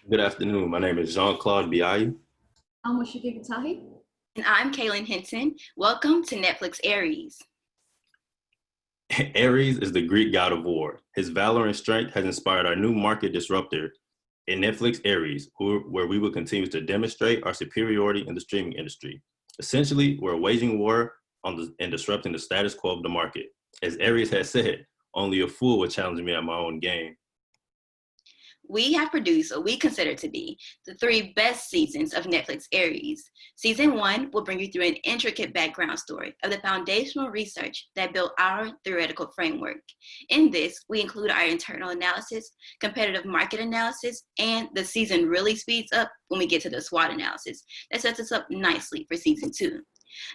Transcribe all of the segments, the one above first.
Good afternoon. My name is Jean-Claude Biayi. I'm Washika Gatahi. And I'm Kaylin Hinton. Welcome to Netflix Aries. Aries is the Greek god of war. His valor and strength has inspired our new market disruptor in Netflix Aries, where we will continue to demonstrate our superiority in the streaming industry. Essentially, we're waging war and disrupting the status quo of the market. As Aries has said, only a fool would challenge me at my own game. We have produced what we consider to be the 3 best seasons of Netflix Aries. Season 1 will bring you through an intricate background story of the foundational research that built our theoretical framework. In this, we include our internal analysis, competitive market analysis, and the season really speeds up when we get to the SWOT analysis. That sets us up nicely for Season 2.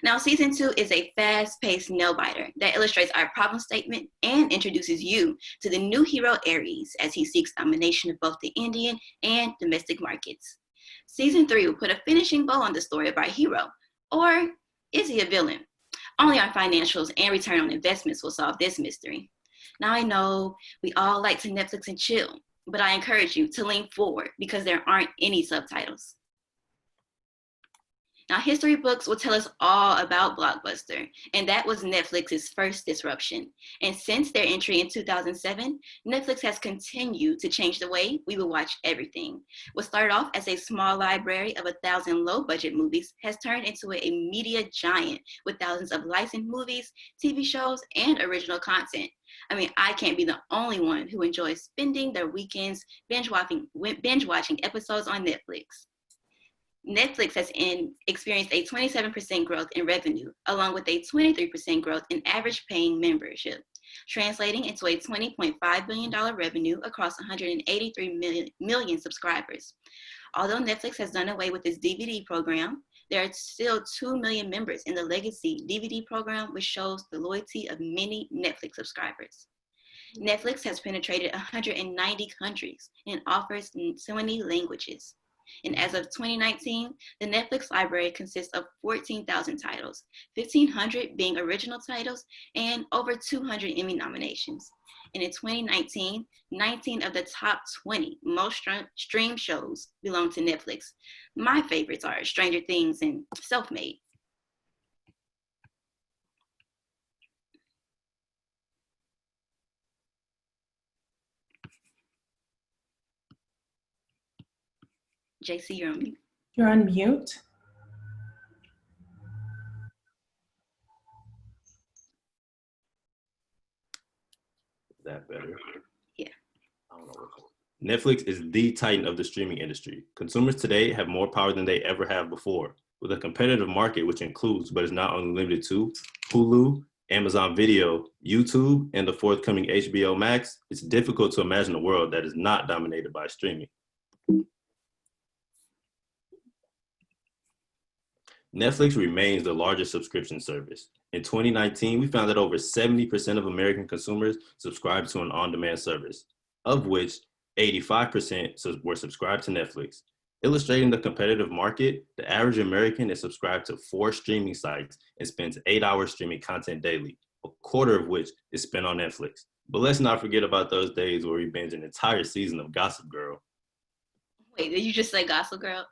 Now, Season 2 is a fast-paced nail-biter that illustrates our problem statement and introduces you to the new hero Aries as he seeks domination of both the Indian and domestic markets. Season 3 will put a finishing bow on the story of our hero. Or is he a villain? Only our financials and return on investments will solve this mystery. Now, I know we all like to Netflix and chill, but I encourage you to lean forward because there aren't any subtitles. Now, history books will tell us all about Blockbuster, and that was Netflix's first disruption. And since their entry in 2007, Netflix has continued to change the way we will watch everything. What started off as a small library of 1,000 low-budget movies has turned into a media giant with thousands of licensed movies, TV shows, and original content. I mean, I can't be the only one who enjoys spending their weekends binge-watching episodes on Netflix. Netflix has experienced a 27% growth in revenue, along with a 23% growth in average paying membership, translating into a $20.5 billion revenue across 183 million subscribers. Although Netflix has done away with its DVD program, there are still 2 million members in the legacy DVD program, which shows the loyalty of many Netflix subscribers. Netflix has penetrated 190 countries and offers 20 languages. And as of 2019, the Netflix library consists of 14,000 titles, 1,500 being original titles, and over 200 Emmy nominations. And in 2019, 19 of the top 20 most streamed shows belong to Netflix. My favorites are Stranger Things and Self-Made. JC, you're on mute. You're on mute. Is that better? Yeah. I don't know. Netflix is the titan of the streaming industry. Consumers today have more power than they ever have before. With a competitive market, which includes, but is not only limited to, Hulu, Amazon Video, YouTube, and the forthcoming HBO Max, it's difficult to imagine a world that is not dominated by streaming. Netflix remains the largest subscription service. In 2019, we found that over 70% of American consumers subscribe to an on-demand service, of which 85% were subscribed to Netflix. Illustrating the competitive market, the average American is subscribed to 4 streaming sites and spends 8 hours streaming content daily, a quarter of which is spent on Netflix. But let's not forget about those days where we binge an entire season of Gossip Girl. Wait, did you just say Gossip Girl?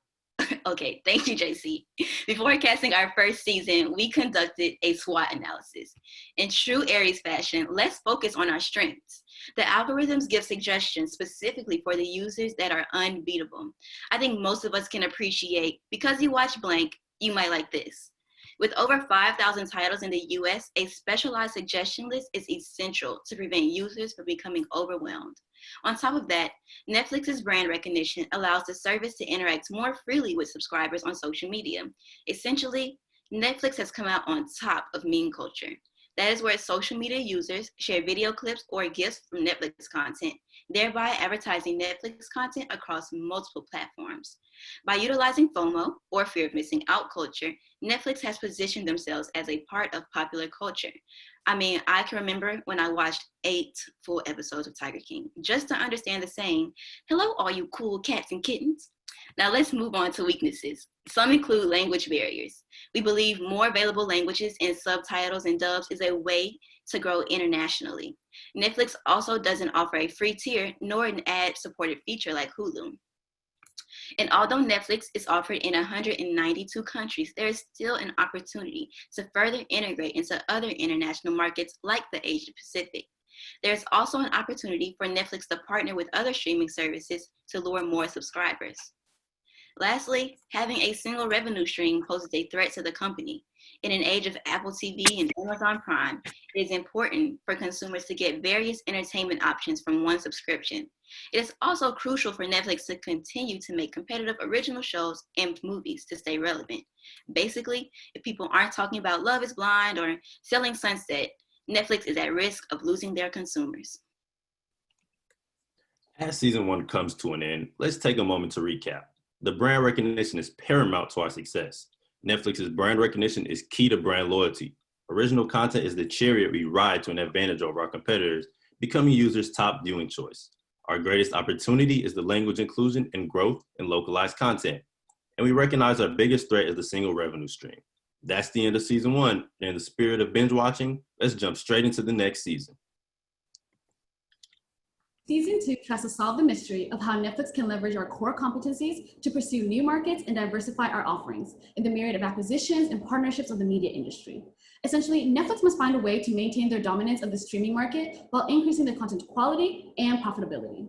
Okay, thank you, JC. Before casting our first season, we conducted a SWOT analysis. In true Aries fashion, let's focus on our strengths. The algorithms give suggestions specifically for the users that are unbeatable. I think most of us can appreciate, because you watch blank, you might like this. With over 5,000 titles in the US, a specialized suggestion list is essential to prevent users from becoming overwhelmed. On top of that, Netflix's brand recognition allows the service to interact more freely with subscribers on social media. Essentially, Netflix has come out on top of meme culture. That is where social media users share video clips or GIFs from Netflix content, thereby advertising Netflix content across multiple platforms. By utilizing FOMO, or fear of missing out culture, Netflix has positioned themselves as a part of popular culture. I mean, I can remember when I watched 8 full episodes of Tiger King, just to understand the saying, "Hello, all you cool cats and kittens." Now let's move on to weaknesses. Some include language barriers. We believe more available languages and subtitles and dubs is a way to grow internationally. Netflix also doesn't offer a free tier nor an ad-supported feature like Hulu. And although Netflix is offered in 192 countries, there is still an opportunity to further integrate into other international markets like the Asia Pacific. There's also an opportunity for Netflix to partner with other streaming services to lure more subscribers. Lastly, having a single revenue stream poses a threat to the company. In an age of Apple TV and Amazon Prime, it is important for consumers to get various entertainment options from one subscription. It is also crucial for Netflix to continue to make competitive original shows and movies to stay relevant. Basically, if people aren't talking about Love is Blind or Selling Sunset, Netflix is at risk of losing their consumers. As season 1 comes to an end, let's take a moment to recap. The brand recognition is paramount to our success. Netflix's brand recognition is key to brand loyalty. Original content is the chariot we ride to an advantage over our competitors, becoming users' top viewing choice. Our greatest opportunity is the language inclusion and growth in localized content. And we recognize our biggest threat is the single revenue stream. That's the end of season 1. And in the spirit of binge watching, let's jump straight into the next season. Season 2 tries to solve the mystery of how Netflix can leverage our core competencies to pursue new markets and diversify our offerings in the myriad of acquisitions and partnerships of the media industry. Essentially, Netflix must find a way to maintain their dominance of the streaming market while increasing their content quality and profitability.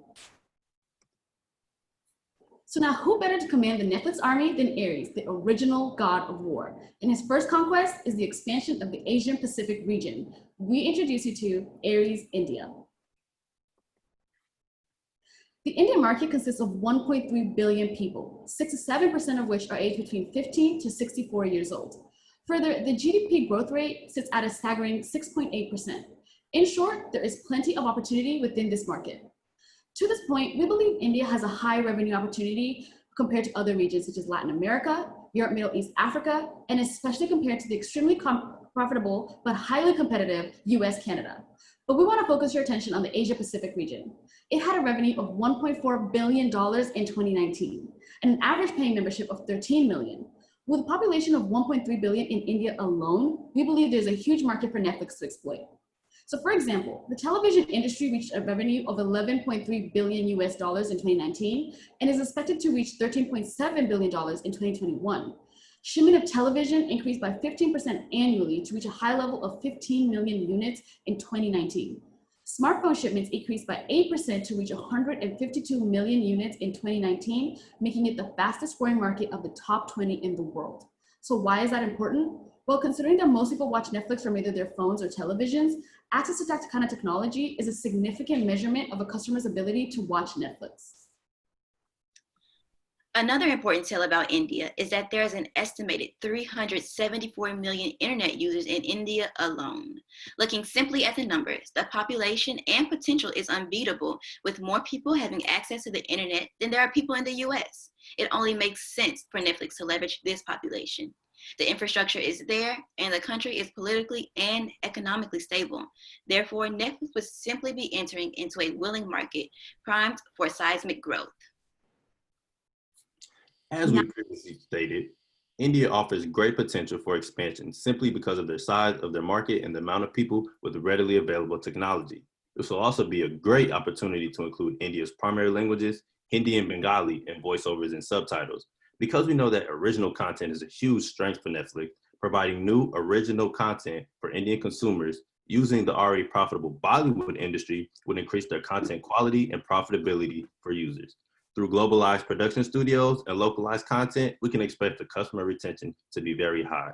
So now, who better to command the Netflix army than Aries, the original god of war? And his first conquest is the expansion of the Asian Pacific region. We introduce you to Aries India. The Indian market consists of 1.3 billion people, 6 to 7% of which are aged between 15 to 64 years old. Further, the GDP growth rate sits at a staggering 6.8%. In short, there is plenty of opportunity within this market. To this point, we believe India has a high revenue opportunity compared to other regions such as Latin America, Europe, Middle East, Africa, and especially compared to the extremely profitable but highly competitive US, Canada. But we want to focus your attention on the Asia Pacific region. It had a revenue of $1.4 billion in 2019 and an average paying membership of 13 million. With a population of 1.3 billion in India alone, we believe there's a huge market for Netflix to exploit. So for example, the television industry reached a revenue of 11.3 billion US dollars in 2019 and is expected to reach $13.7 billion in 2021. Shipment of television increased by 15% annually to reach a high level of 15 million units in 2019. Smartphone shipments increased by 8% to reach 152 million units in 2019, making it the fastest growing market of the top 20 in the world. So why is that important? Well, considering that most people watch Netflix from either their phones or televisions, access to that kind of technology is a significant measurement of a customer's ability to watch Netflix. Another important tale about India is that there is an estimated 374 million internet users in India alone. Looking simply at the numbers, the population and potential is unbeatable, with more people having access to the internet than there are people in the US. It only makes sense for Netflix to leverage this population. The infrastructure is there, and the country is politically and economically stable. Therefore, Netflix would simply be entering into a willing market primed for seismic growth. As we previously stated, India offers great potential for expansion simply because of their size of their market and the amount of people with readily available technology. This will also be a great opportunity to include India's primary languages, Hindi and Bengali, in voiceovers and subtitles. Because we know that original content is a huge strength for Netflix, providing new original content for Indian consumers using the already profitable Bollywood industry would increase their content quality and profitability for users. Through globalized production studios and localized content, we can expect the customer retention to be very high.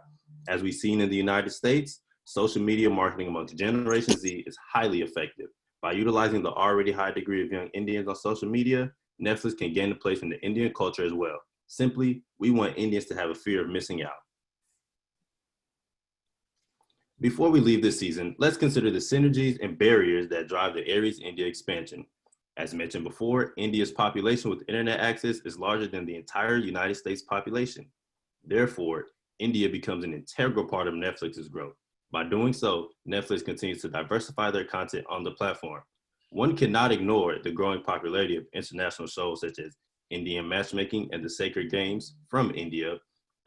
As we've seen in the United States, social media marketing amongst Generation Z is highly effective. By utilizing the already high degree of young Indians on social media, Netflix can gain a place in the Indian culture as well. Simply, we want Indians to have a fear of missing out. Before we leave this season, let's consider the synergies and barriers that drive the Aries India expansion. As mentioned before, India's population with internet access is larger than the entire United States population. Therefore, India becomes an integral part of Netflix's growth. By doing so, Netflix continues to diversify their content on the platform. One cannot ignore the growing popularity of international shows such as Indian Matchmaking and The Sacred Games from India,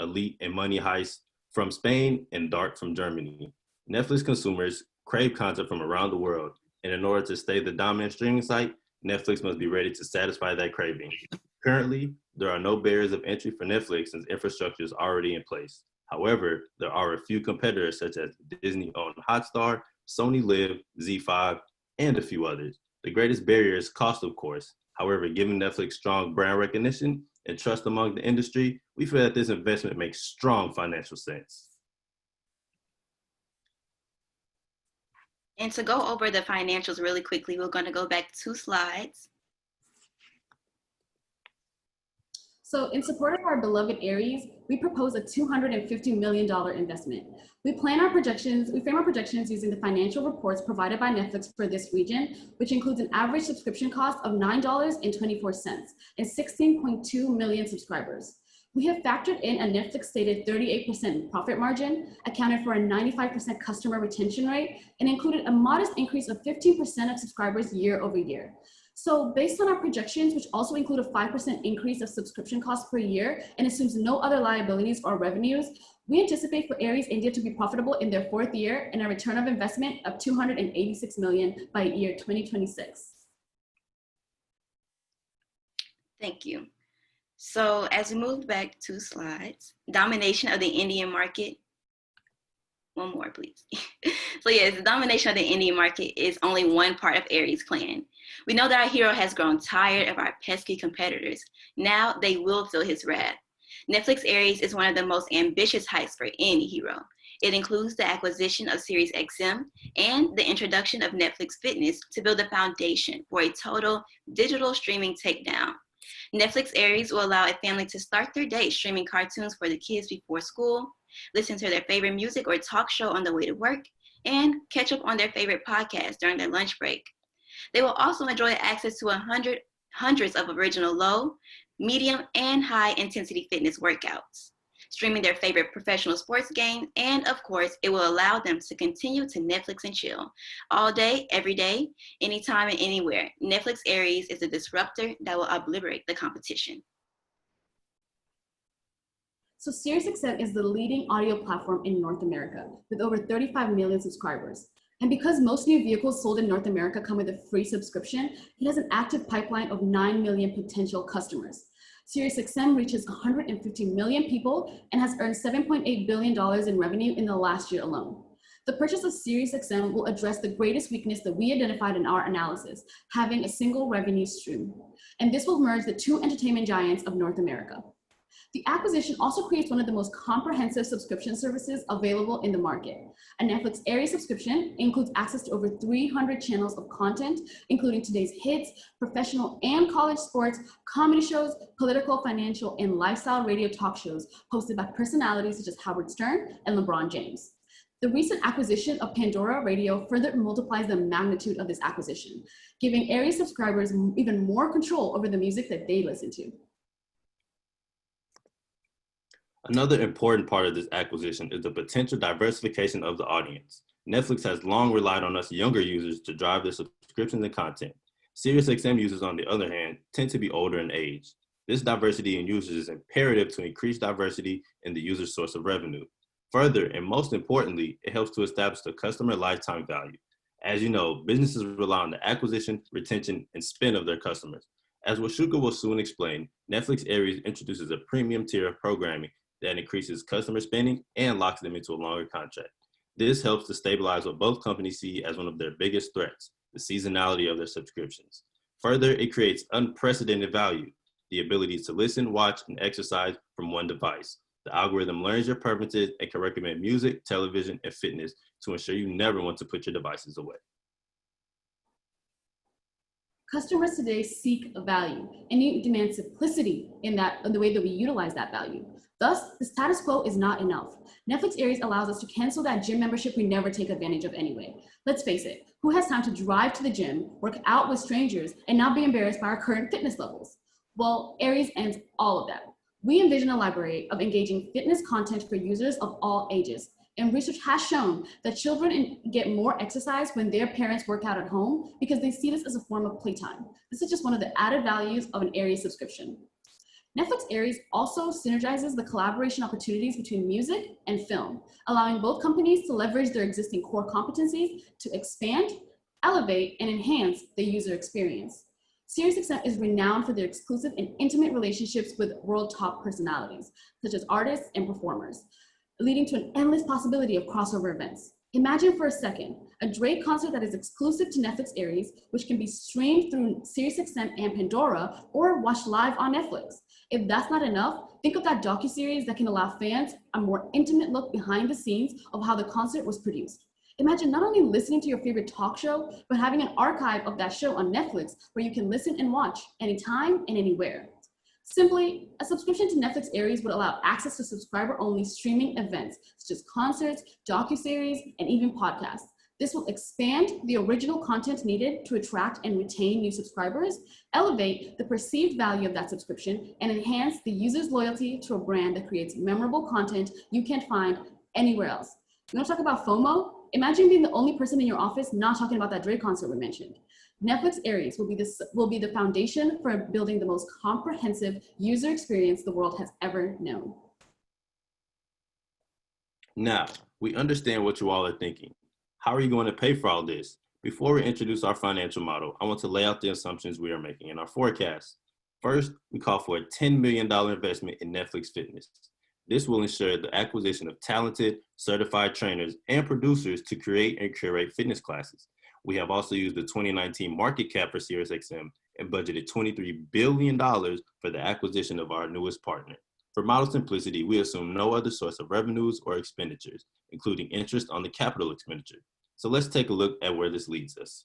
Elite and Money Heist from Spain, and Dark from Germany. Netflix consumers crave content from around the world, and in order to stay the dominant streaming site, Netflix must be ready to satisfy that craving. Currently, There are no barriers of entry for Netflix since infrastructure is already in place. However, there are a few competitors such as Disney-owned Hotstar, Sony Live, Z5, and a few others. The greatest barrier is cost, of course. However, given Netflix strong brand recognition and trust among the industry, we feel that this investment makes strong financial sense. And to go over the financials really quickly, we're going to go back 2 slides. So in support of our beloved Aries, we propose a $250 million investment. We frame our projections using the financial reports provided by Netflix for this region, which includes an average subscription cost of $9.24 and 16.2 million subscribers. We have factored in a Netflix stated 38% profit margin, accounted for a 95% customer retention rate, and included a modest increase of 15% of subscribers year over year. So based on our projections, which also include a 5% increase of subscription costs per year and assumes no other liabilities or revenues, we anticipate for Aries India to be profitable in their 4th year and a return of investment of $286 million by year 2026. Thank you. So as we move back 2 slides, domination of the Indian market. One more, please. So yes, the domination of the Indian market is only one part of Aries' plan. We know that our hero has grown tired of our pesky competitors. Now they will feel his wrath. Netflix Aries is one of the most ambitious heights for any hero. It includes the acquisition of Siriusxm and the introduction of Netflix Fitness to build a foundation for a total digital streaming takedown. Netflix Aries will allow a family to start their day streaming cartoons for the kids before school, listen to their favorite music or talk show on the way to work, and catch up on their favorite podcast during their lunch break. They will also enjoy access to hundreds of original low, medium, and high intensity fitness workouts, streaming their favorite professional sports game, and of course, it will allow them to continue to Netflix and chill all day, every day, anytime and anywhere. Netflix Aries is a disruptor that will obliterate the competition. So Siriusxm is the leading audio platform in North America with over 35 million subscribers. And because most new vehicles sold in North America come with a free subscription, it has an active pipeline of 9 million potential customers. Siriusxm reaches 150 million people and has earned $7.8 billion in revenue in the last year alone. The purchase of Siriusxm will address the greatest weakness that we identified in our analysis, having a single revenue stream. And this will merge the 2 entertainment giants of North America. The acquisition also creates one of the most comprehensive subscription services available in the market. A Netflix Aries subscription includes access to over 300 channels of content, including today's hits, professional and college sports, comedy shows, political, financial, and lifestyle radio talk shows hosted by personalities such as Howard Stern and LeBron James. The recent acquisition of Pandora Radio further multiplies the magnitude of this acquisition, giving Aries subscribers even more control over the music that they listen to. Another important part of this acquisition is the potential diversification of the audience. Netflix has long relied on us younger users to drive their subscriptions and content. SiriusXM users, on the other hand, tend to be older in age. This diversity in users is imperative to increase diversity in the user source of revenue. Further, and most importantly, it helps to establish the customer lifetime value. As you know, businesses rely on the acquisition, retention, and spend of their customers. As Washuka will soon explain, Netflix Aries introduces a premium tier of programming that increases customer spending and locks them into a longer contract. This helps to stabilize what both companies see as one of their biggest threats, the seasonality of their subscriptions. Further, it creates unprecedented value, the ability to listen, watch, and exercise from one device. The algorithm learns your preferences and can recommend music, television, and fitness to ensure you never want to put your devices away. Customers today seek value and you demand simplicity in the way that we utilize that value. Thus, the status quo is not enough. Netflix Aries allows us to cancel that gym membership we never take advantage of anyway. Let's face it, who has time to drive to the gym, work out with strangers, and not be embarrassed by our current fitness levels? Well, Aries ends all of that. We envision a library of engaging fitness content for users of all ages. And research has shown that children get more exercise when their parents work out at home because they see this as a form of playtime. This is just one of the added values of an Aries subscription. Netflix Aries also synergizes the collaboration opportunities between music and film, allowing both companies to leverage their existing core competencies to expand, elevate, and enhance the user experience. Siriusxm is renowned for their exclusive and intimate relationships with world top personalities, such as artists and performers, leading to an endless possibility of crossover events. Imagine for a second, a Drake concert that is exclusive to Netflix Aries, which can be streamed through Siriusxm and Pandora or watched live on Netflix. If that's not enough, think of that docuseries that can allow fans a more intimate look behind the scenes of how the concert was produced. Imagine not only listening to your favorite talk show, but having an archive of that show on Netflix where you can listen and watch anytime and anywhere. Simply, a subscription to Netflix Aries would allow access to subscriber-only streaming events, such as concerts, docuseries, and even podcasts. This will expand the original content needed to attract and retain new subscribers, elevate the perceived value of that subscription, and enhance the user's loyalty to a brand that creates memorable content you can't find anywhere else. You want to talk about FOMO? Imagine being the only person in your office not talking about that Drake concert we mentioned. Netflix Aries will be the foundation for building the most comprehensive user experience the world has ever known. Now, we understand what you all are thinking. How are you going to pay for all this? Before we introduce our financial model, I want to lay out the assumptions we are making in our forecast. First, we call for a $10 million investment in Netflix Fitness. This will ensure the acquisition of talented, certified trainers and producers to create and curate fitness classes. We have also used the 2019 market cap for Siriusxm and budgeted $23 billion for the acquisition of our newest partner. For model simplicity, we assume no other source of revenues or expenditures, including interest on the capital expenditure. So let's take a look at where this leads us.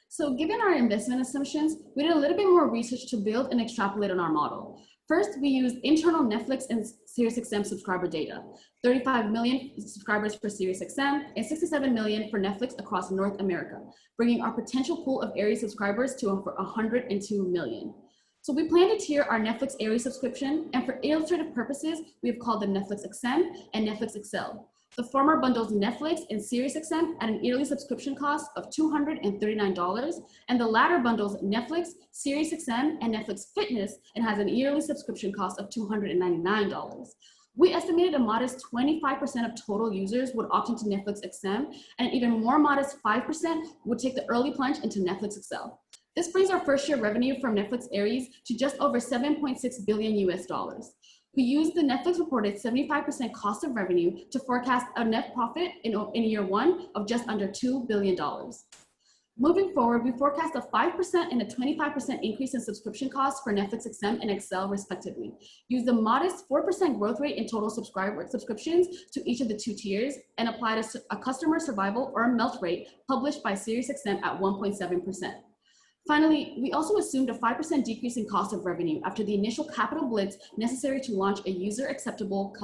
So given our investment assumptions, we did a little bit more research to build and extrapolate on our model. First, we used internal Netflix and Siriusxm subscriber data, 35 million subscribers for Siriusxm and 67 million for Netflix across North America, bringing our potential pool of Aries subscribers to over 102 million. So we plan to tier our Netflix Aries subscription, and for illustrative purposes, we have called them Netflix XM and Netflix XL. The former bundles Netflix and Siriusxm at an yearly subscription cost of $239, and the latter bundles Netflix, Siriusxm, and Netflix Fitness and has an yearly subscription cost of $299. We estimated a modest 25% of total users would opt into Netflix XM, and an even more modest 5% would take the early plunge into Netflix XL. This brings our first year revenue from Netflix Aries to just over $7.6 billion US dollars. We used the Netflix reported 75% cost of revenue to forecast a net profit in year one of just under $2 billion. Moving forward, we forecast a 5% and a 25% increase in subscription costs for Netflix XM and XL respectively. Use the modest 4% growth rate in total subscriptions to each of the two tiers and apply a customer survival or melt rate published by Siriusxm at 1.7%. Finally, we also assumed a 5% decrease in cost of revenue after the initial capital blitz necessary to launch a user-acceptable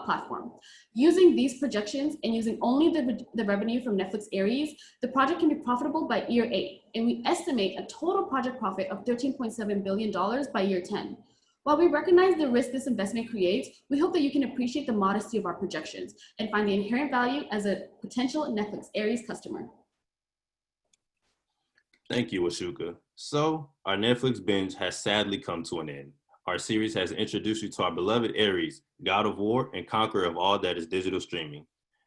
platform. Using these projections and using only the revenue from Netflix Aries, the project can be profitable by year 8, and we estimate a total project profit of $13.7 billion by year 10. While we recognize the risk this investment creates, we hope that you can appreciate the modesty of our projections and find the inherent value as a potential Netflix Aries customer. Thank you, Ashuka. So, our Netflix binge has sadly come to an end. Our series has introduced you to our beloved Aries, God of War and conqueror of all that is digital streaming.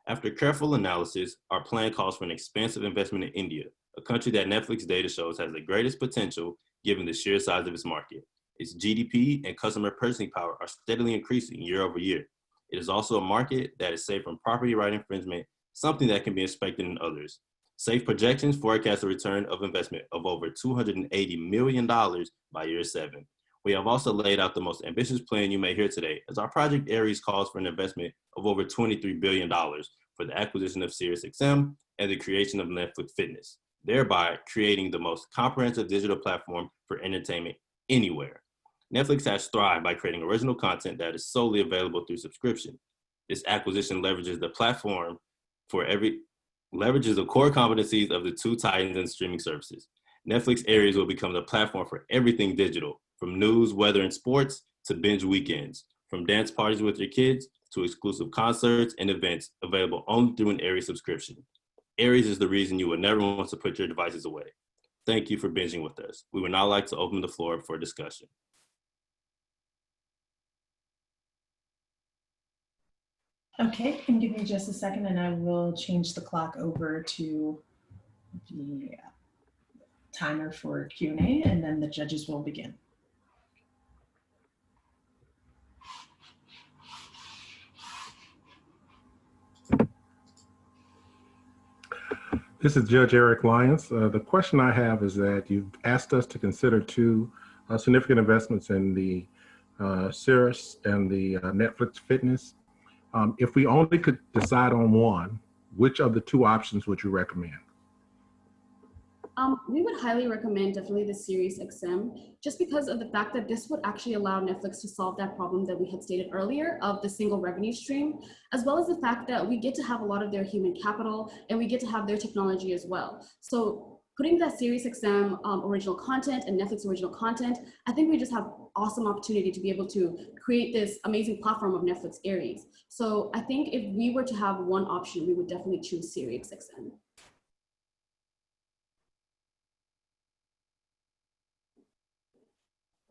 After careful analysis, our plan calls for an expansive investment in India, a country that Netflix data shows has the greatest potential given the sheer size of its market. Its GDP and customer purchasing power are steadily increasing year over year. It is also a market that is safe from property right infringement, something that can be expected in others. Safe projections forecast a return of investment of over $280 million by year 7. We have also laid out the most ambitious plan you may hear today, as our Project Aries calls for an investment of over $23 billion for the acquisition of Siriusxm and the creation of Netflix Fitness, thereby creating the most comprehensive digital platform for entertainment anywhere. Netflix has thrived by creating original content that is solely available through subscription. This acquisition leverages the platform leverages the core competencies of the two titans and streaming services. Netflix Aries will become the platform for everything digital, from news, weather, and sports to binge weekends, from dance parties with your kids to exclusive concerts and events available only through an Aries subscription. Aries is the reason you would never want to put your devices away. Thank you for binging with us. We would now like to open the floor for discussion. Okay, and give me just a second and I will change the clock over to the timer for Q&A, and then the judges will begin. This is Judge Eric Lyons. The question I have is that you've asked us to consider two significant investments in the Sirius and the Netflix Fitness. If we only could decide on one, which of the two options would you recommend? We would highly recommend definitely the Siriusxm, just because of the fact that this would actually allow Netflix to solve that problem that we had stated earlier of the single revenue stream, as well as the fact that we get to have a lot of their human capital and we get to have their technology as well. So putting that Siriusxm original content and Netflix original content, I think we just have awesome opportunity to be able to create this amazing platform of Netflix Aries. So I think if we were to have one option, we would definitely choose Siriusxm.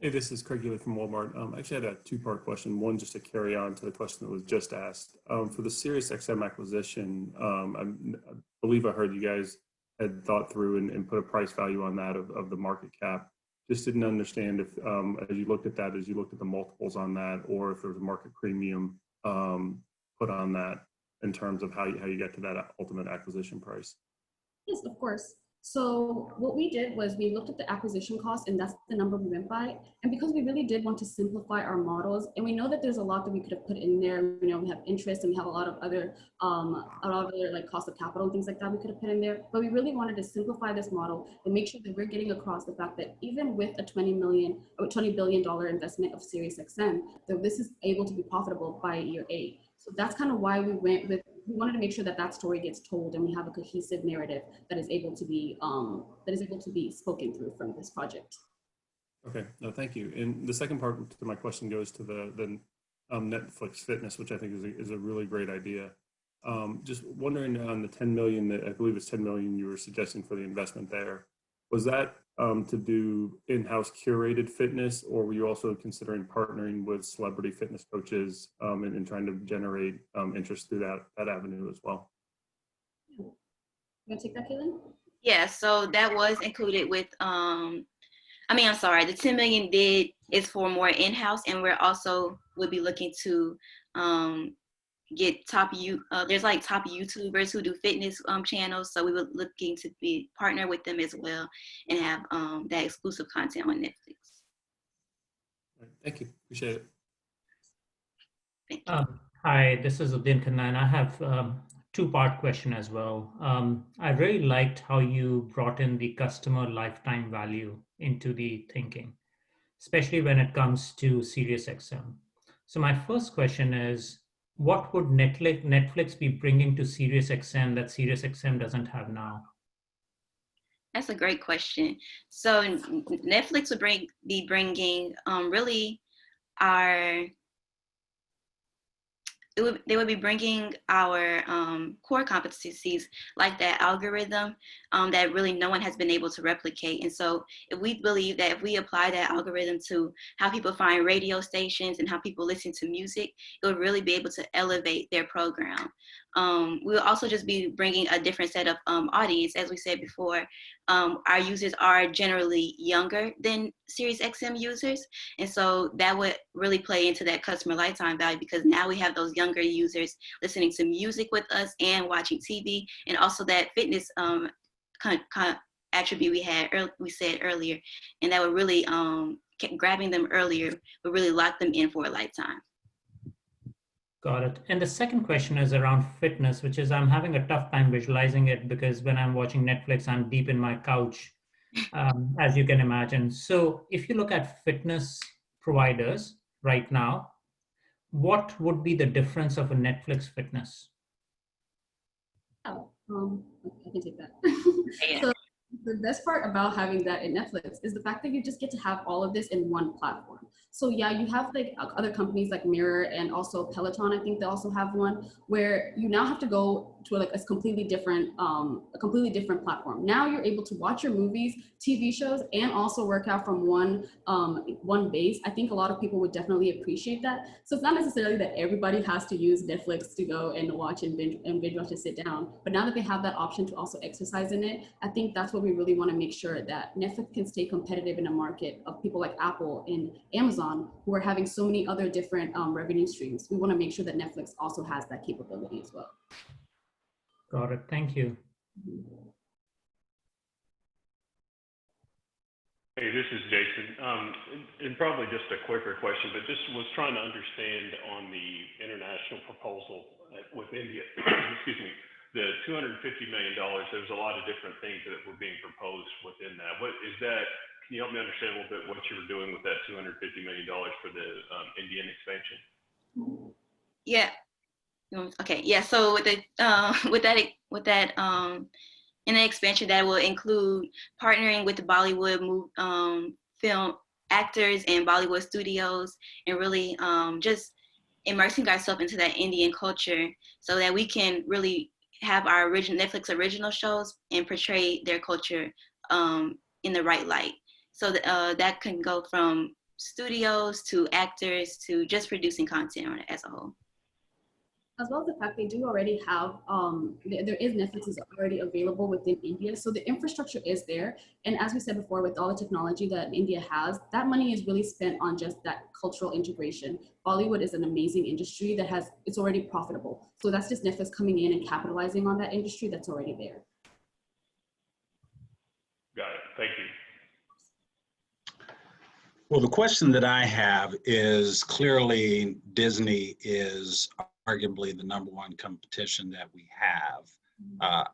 Hey, this is Craig Healy from Walmart. I actually had a two-part question. One, just to carry on to the question that was just asked. For the Siriusxm acquisition, I believe I heard you guys had thought through and put a price value on that of the market cap. Just didn't understand if, as you looked at that, as you looked at the multiples on that, or if there was a market premium put on that in terms of how you got to that ultimate acquisition price. Yes, of course. So what we did was we looked at the acquisition cost, and that's the number we went by. And because we really did want to simplify our models, and we know that there's a lot that we could have put in there. You know, we have interest and we have a lot of other like cost of capital and things like that we could have put in there. But we really wanted to simplify this model and make sure that we're getting across the fact that even with a $20 billion investment of Siriusxm, that this is able to be profitable by year 8. So that's kind of why we went with. We wanted to make sure that that story gets told and we have a cohesive narrative that is able to be spoken through from this project. Okay, no, thank you. And the second part to my question goes to the Netflix Fitness, which I think is a really great idea. Just wondering on the 10 million that I believe it's 10 million you were suggesting for the investment there, was that to do in-house curated fitness, or were you also considering partnering with celebrity fitness coaches and trying to generate interest through that avenue as well? You want to take that, Caitlin? Yeah, so that was included with, I'm sorry, the 10 million is for more in-house, and we're also would be looking to get there's like top YouTubers who do fitness channels, so we were looking to be partner with them as well and have that exclusive content on Netflix. Thank you, appreciate it. Thank you. Hi, this is Uddin Khanna. I have two-part question as well. I really liked how you brought in the customer lifetime value into the thinking, especially when it comes to Siriusxm. So my first question is, what would Netflix be bringing to Siriusxm that Siriusxm doesn't have now? That's a great question. So Netflix would be bringing really they would be bringing our core competencies like that algorithm that really no one has been able to replicate. And so if we believe that if we apply that algorithm to how people find radio stations and how people listen to music, it would really be able to elevate their program. We'll also just be bringing a different set of audience. As we said before, our users are generally younger than Siriusxm users. And so that would really play into that customer lifetime value, because now we have those younger users listening to music with us and watching TV, and also that fitness kind of attribute we said earlier. And that would really, grabbing them earlier would really lock them in for a lifetime. Got it. And the second question is around fitness, which is I'm having a tough time visualizing it because when I'm watching Netflix, I'm deep in my couch, as you can imagine. So if you look at fitness providers right now, what would be the difference of a Netflix Fitness? Oh, I can take that. Yeah. So the best part about having that in Netflix is the fact that you just get to have all of this in one platform. So yeah, you have like other companies like Mirror and also Peloton. I think they also have one where you now have to go to like a completely different platform. Now you're able to watch your movies, TV shows, and also work out from one base. I think a lot of people would definitely appreciate that. So it's not necessarily that everybody has to use Netflix to go and watch and binge watch to sit down. But now that they have that option to also exercise in it, I think that's what we really want to make sure, that Netflix can stay competitive in a market of people like Apple and Amazon who are having so many other different revenue streams. We want to make sure that Netflix also has that capability as well. Got it. Thank you. Hey, this is Jason. And probably just a quicker question, but just was trying to understand on the international proposal with India, excuse me, the $250 million, there's a lot of different things that were being proposed within that. What is that? Can you help me understand a little bit what you were doing with that $250 million for the Indian expansion? Yeah. Okay. Yeah. So with that in the expansion, that will include partnering with the Bollywood film actors and Bollywood studios, and really just immersing ourselves into that Indian culture so that we can really have our Netflix original shows and portray their culture in the right light. So that can go from studios to actors to just producing content on it as a whole. As well as the fact they do already have, there is Netflix is already available within India. So the infrastructure is there. And as we said before, with all the technology that India has, that money is really spent on just that cultural integration. Bollywood is an amazing industry that it's already profitable. So that's just Netflix coming in and capitalizing on that industry that's already there. Got it. Thank you. Well, the question that I have is, clearly Disney is arguably the #1 competition that we have.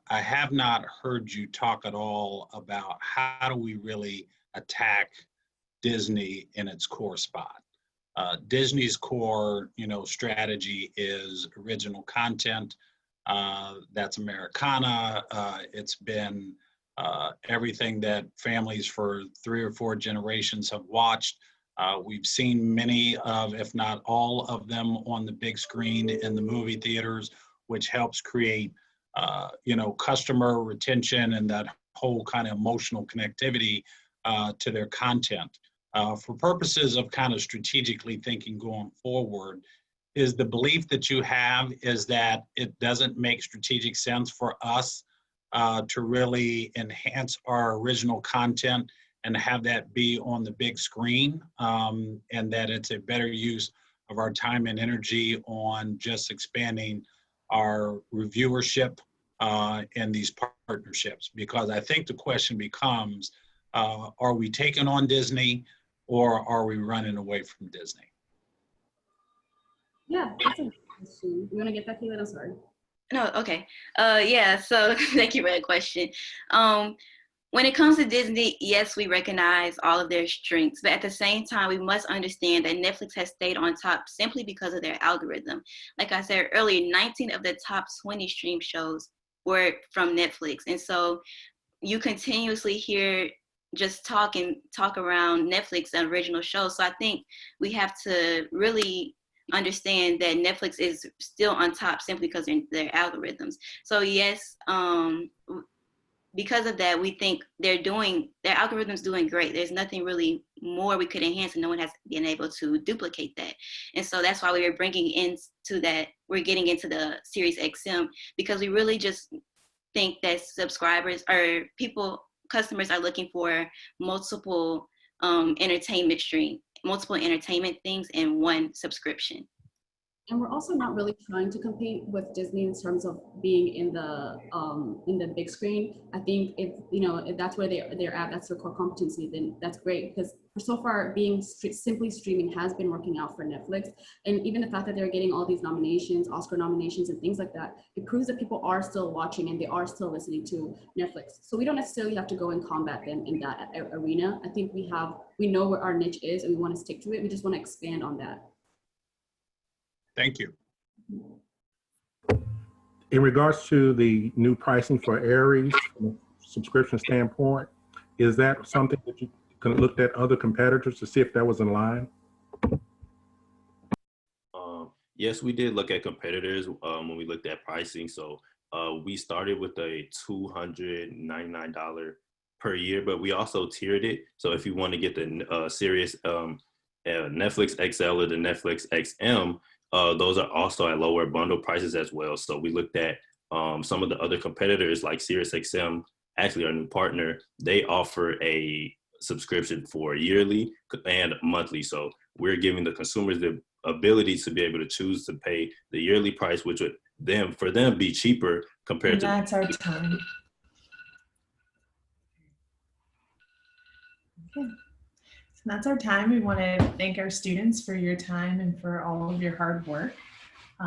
I have not heard you talk at all about how do we really attack Disney in its core spot. Disney's core, strategy is original content. That's Americana. It's been everything that families for 3 or 4 generations have watched. We've seen many of, if not all of them, on the big screen in the movie theaters, which helps create, customer retention and that whole kind of emotional connectivity to their content. For purposes of kind of strategically thinking going forward, is the belief that you have is that it doesn't make strategic sense for us to really enhance our original content and have that be on the big screen, and that it's a better use of our time and energy on just expanding our reviewership and these partnerships? Because I think the question becomes, are we taking on Disney or are we running away from Disney? Yeah, that's a good question. You want to get that, Caitlin? I'm sorry. No, okay. Yeah, so thank you for that question. When it comes to Disney, yes, we recognize all of their strengths, but at the same time, we must understand that Netflix has stayed on top simply because of their algorithm. Like I said earlier, 19 of the top 20 stream shows were from Netflix. And so you continuously hear just talk around Netflix and original shows. So I think we have to really understand that Netflix is still on top simply because of their algorithms. So yes, because of that, we think their algorithms doing great. There's nothing really more we could enhance, and no one has been able to duplicate that. And so that's why we are bringing into that, we're getting into the Siriusxm, because we really just think that customers are looking for multiple entertainment things in one subscription. And we're also not really trying to compete with Disney in terms of being in the big screen. I think if that's where they're at, that's their core competency, then that's great, because so far being simply streaming has been working out for Netflix. And even the fact that they're getting all these nominations, Oscar nominations and things like that, it proves that people are still watching and they are still listening to Netflix. So we don't necessarily have to go and combat them in that arena. I think we know where our niche is and we want to stick to it. We just want to expand on that. Thank you. In regards to the new pricing for Aries, from a subscription standpoint, is that something that you looked at other competitors to see if that was in line? Yes, we did look at competitors when we looked at pricing. So we started with a $299 per year, but we also tiered it. So if you want to get the Sirius Netflix XL or the Netflix XM, those are also at lower bundle prices as well. So we looked at some of the other competitors like Siriusxm, actually our new partner, they offer a subscription for yearly and monthly. So we're giving the consumers the ability to be able to choose to pay the yearly price, which would for them be cheaper compared And to. that's our time. Okay. So that's our time. We want to thank our students for your time and for all of your hard work.